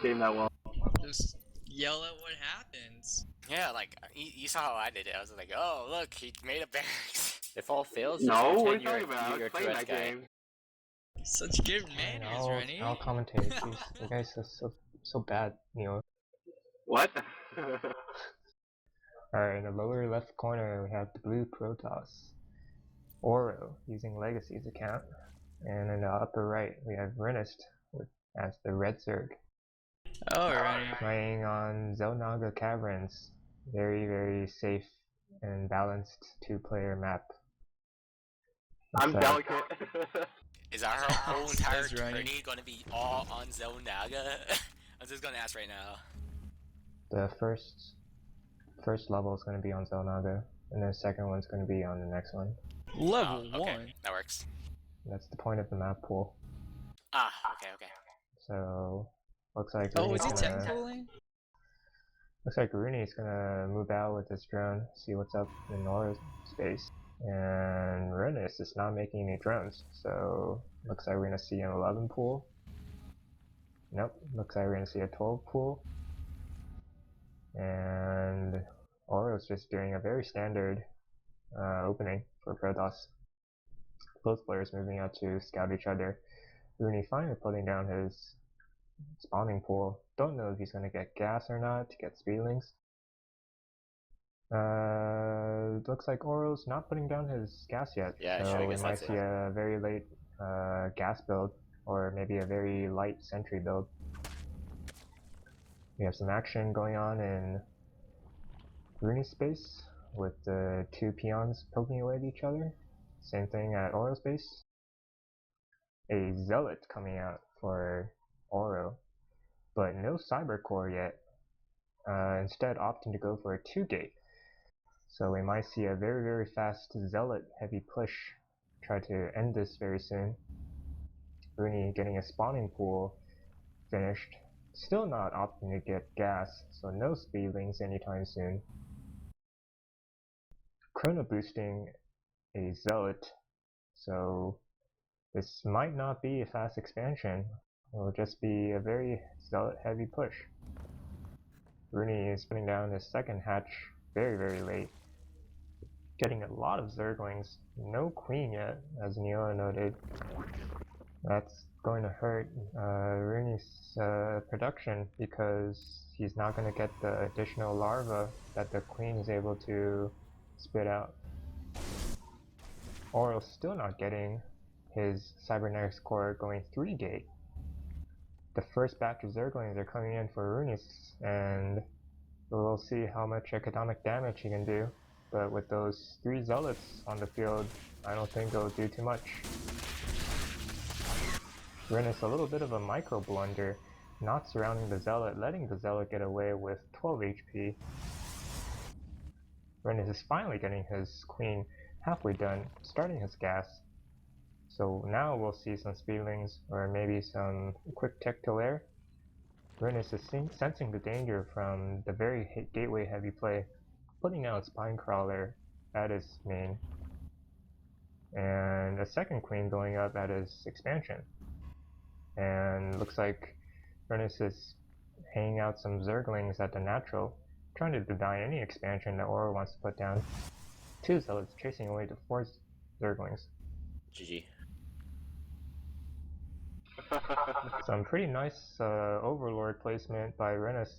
game that well. Just yell at what happens. Yeah, like you saw how I did it. I was like, oh look, he made a barracks. If all fails, just No, what are pretend you talking about? I you're was a playing Tourette's that guy. game. Such good Fine, manners, Runy. I'll commentate. Jeez, you guys are so bad, Neil. What? Alright, in the lower left corner we have the blue Protoss, Ouro using Legacy's account, and in the upper right we have Renist as the red Zerg. Oh, Runy. Playing on Zelnaga Caverns, very safe and balanced two-player map. I'm Looks like- delicate. Is our whole entire Says Runy. tourney gonna be all on Zelnaga? I'm just gonna ask right now. The first level is going to be on Zelnaga, and the second one's going to be on the next one. Level Oh, okay, 1. that works. That's the point of the map pool. Ah, okay. So looks like Oh, is he Rooney's tech gonna, pooling? looks like Rooney's gonna move out with this drone, see what's up in Nora's space. And Renus is not making any drones, so looks like we're gonna see an 11 pool. Nope, looks like we're gonna see a 12 pool. And Oro's just doing a very standard opening for Protoss. Both players moving out to scout each other. Rooney finally putting down his spawning pool. Don't know if he's gonna get gas or not to get speedlings. Looks like Oro's not putting down his gas yet, Yeah, so sure, I we guess might that's see it. a very late gas build, or maybe a very light sentry build. We have some action going on in Rooney's space with the two peons poking away at each other. Same thing at Oro's base. A zealot coming out for Oro, but no cyber core yet. Instead opting to go for a 2-gate. So we might see a very fast zealot heavy push try to end this very soon. Rooney getting a spawning pool finished. Still not opting to get gas, so no speedlings anytime soon. Chrono boosting a zealot, so this might not be a fast expansion. It will just be a very zealot heavy push. Rooney is putting down his second hatch very late. Getting a lot of Zerglings. No queen yet, as Neela noted. That's going to hurt Rooney's production because he's not going to get the additional larva that the queen is able to spit out. Oro's still not getting his cybernetics core going 3-gate. The first batch of Zerglings are coming in for Rooney's, and we'll see how much economic damage he can do. But with those 3 zealots on the field, I don't think it'll do too much. Renus a little bit of a micro blunder, not surrounding the zealot, letting the zealot get away with 12 HP. Renus is finally getting his queen halfway done, starting his gas. So now we'll see some speedlings, or maybe some quick tech till air. Renus is sensing the danger from the very gateway heavy play, putting out Spine Crawler at his main, and a second queen going up at his expansion. And looks like Renus is hanging out some Zerglings at the natural, trying to deny any expansion that Oro wants to put down. 2 zealots chasing away the 4 Zerglings. GG. Some pretty nice Overlord placement by Renus,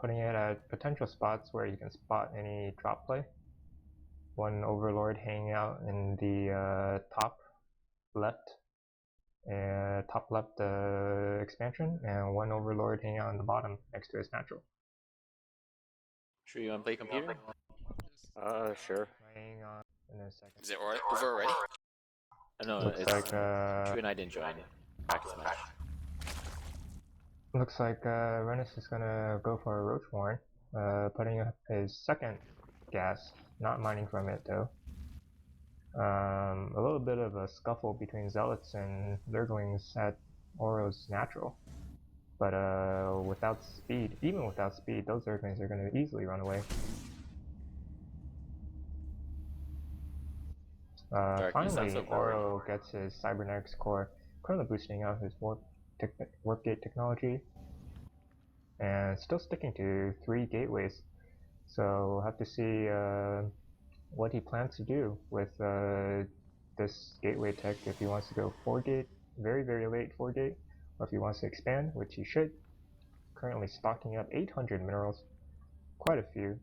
putting it at potential spots where you can spot any drop play. One Overlord hanging out in the top left expansion, and one Overlord hanging out on the bottom next to his natural. Sure, you wanna play computer? Sure. Playing on in a second. Is it over already? No, Looks it's like True and I didn't join. Practice match. Looks like Renus is gonna go for a Roach Warren, putting up his second gas, not mining from it though. A little bit of a scuffle between Zealots and Zerglings at Oro's natural. But without speed, even without speed, those Zerglings are gonna easily run away. Finally, Oro gets his Cybernetics core, currently boosting out his warp gate technology. and still sticking to 3 gateways. So we'll have to see what he plans to do with this gateway tech, if he wants to go 4 gate, very late 4 gate, or if he wants to expand, which he should. Currently stocking up 800 minerals, quite a few.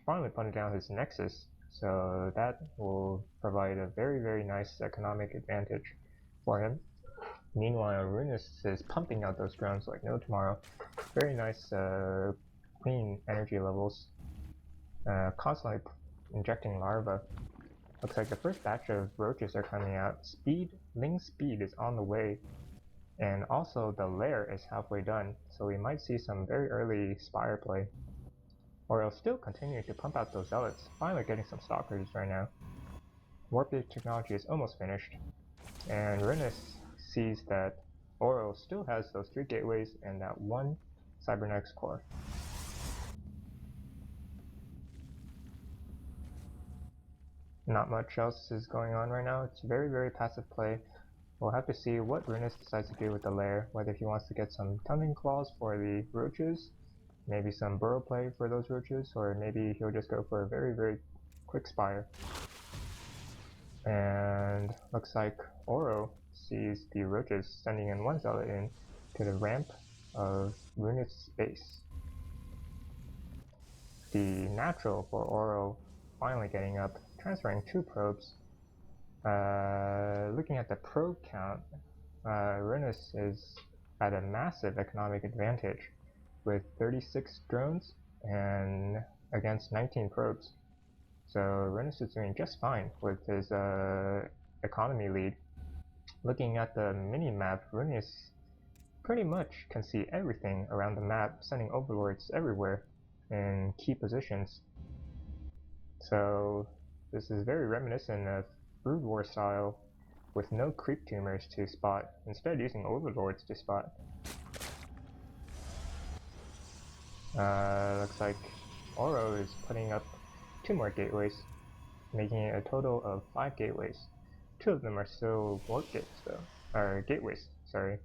Finally putting down his nexus, so that will provide a very nice economic advantage for him. Meanwhile, Runus is pumping out those drones like no tomorrow. Very nice clean energy levels, constantly injecting larvae. Looks like the first batch of roaches are coming out. Ling speed is on the way, and also the lair is halfway done, so we might see some very early spire play. Ouro still continuing to pump out those zealots, finally getting some stalkers right now. Warp Gate technology is almost finished, and Runus sees that Ouro still has those 3 gateways and that 1 cybernetics core. Not much else is going on right now. It's very passive play. We'll have to see what Runus decides to do with the lair, whether he wants to get some tumbling claws for the roaches, maybe some burrow play for those roaches, or maybe he'll just go for a very quick spire. And looks like Ouro sees the roaches sending in 1 zealot in to the ramp of Runus base. The natural for Ouro finally getting up, transferring 2 probes. Looking at the probe count, Runus is at a massive economic advantage with 36 drones and against 19 probes. So Runus is doing just fine with his economy lead. Looking at the mini-map, Runus pretty much can see everything around the map, sending overlords everywhere in key positions. So this is very reminiscent of Brood War style, with no creep tumors to spot, instead using overlords to spot. Looks like Ouro is putting up 2 more gateways, making it a total of 5 gateways. 2 of them are still warp gates though, or gateways, sorry.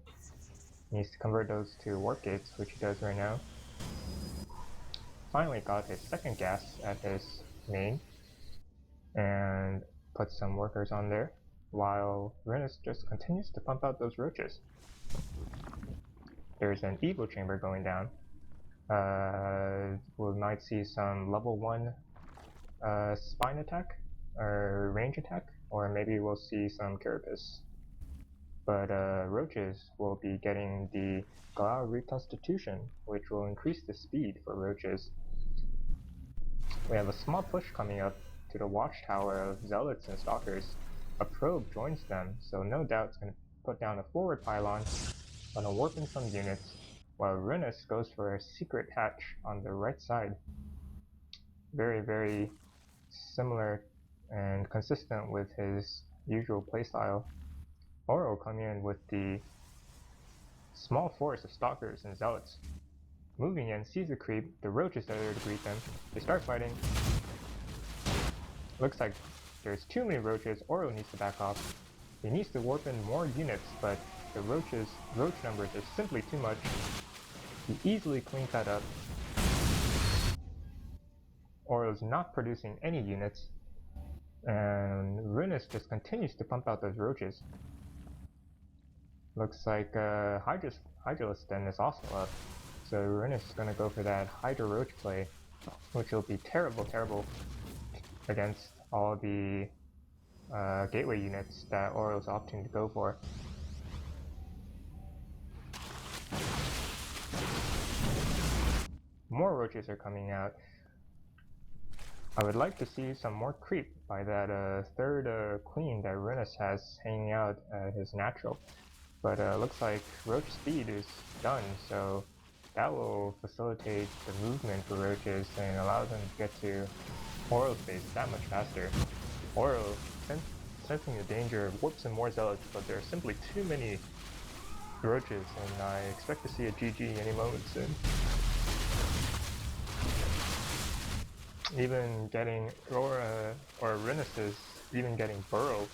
He needs to convert those to warp gates, which he does right now. Finally got his 2nd gas at his main, and put some workers on there, while Runus just continues to pump out those roaches. There's an Evo chamber going down. We might see some level 1 spine attack, or range attack, or maybe we'll see some carapace. But roaches will be getting the Glau reconstitution, which will increase the speed for roaches. We have a small push coming up to the watchtower of zealots and stalkers. A probe joins them, so no doubt it's going to put down a forward pylon, gonna warp in some units, while Runus goes for a secret hatch on the right side. Very similar and consistent with his usual playstyle. Ouro coming in with the small force of stalkers and zealots. Moving in, sees the creep, the roaches are there to greet them. They start fighting. Looks like there's too many roaches. Ouro needs to back off. He needs to warp in more units, but the roach numbers are simply too much. He easily cleans that up. Ouro's not producing any units, and Runus just continues to pump out those roaches. Looks like Hydralisk Den is also up, so Runus is gonna go for that Hydra Roach play, which will be terrible against all the gateway units that Ouro's opting to go for. More roaches are coming out. I would like to see some more creep by that 3rd queen that Runus has hanging out at his natural. But looks like roach speed is done, so that will facilitate the movement for roaches and allow them to get to Ouro's base that much faster. Ouro, sensing the danger, warps in more zealots, but there are simply too many roaches, and I expect to see a GG any moment soon. Even getting Runus is even getting burrow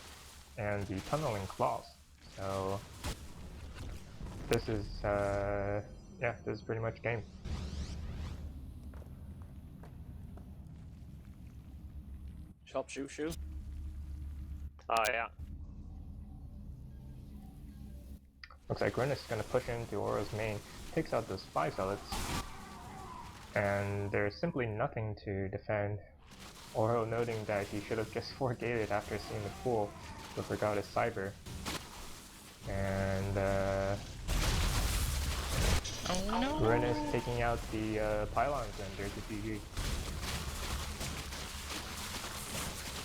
and the tunneling claws. So this is yeah, this is pretty much game. Shop shoe. Oh yeah. Looks like Runy is gonna push into Ouro's main, takes out those 5 zealots, and there's simply nothing to defend. Ouro noting that he should have just 4-gated after seeing the pool, but forgot his cyber. And Oh no! Runy is taking out the pylons, and there's a GG.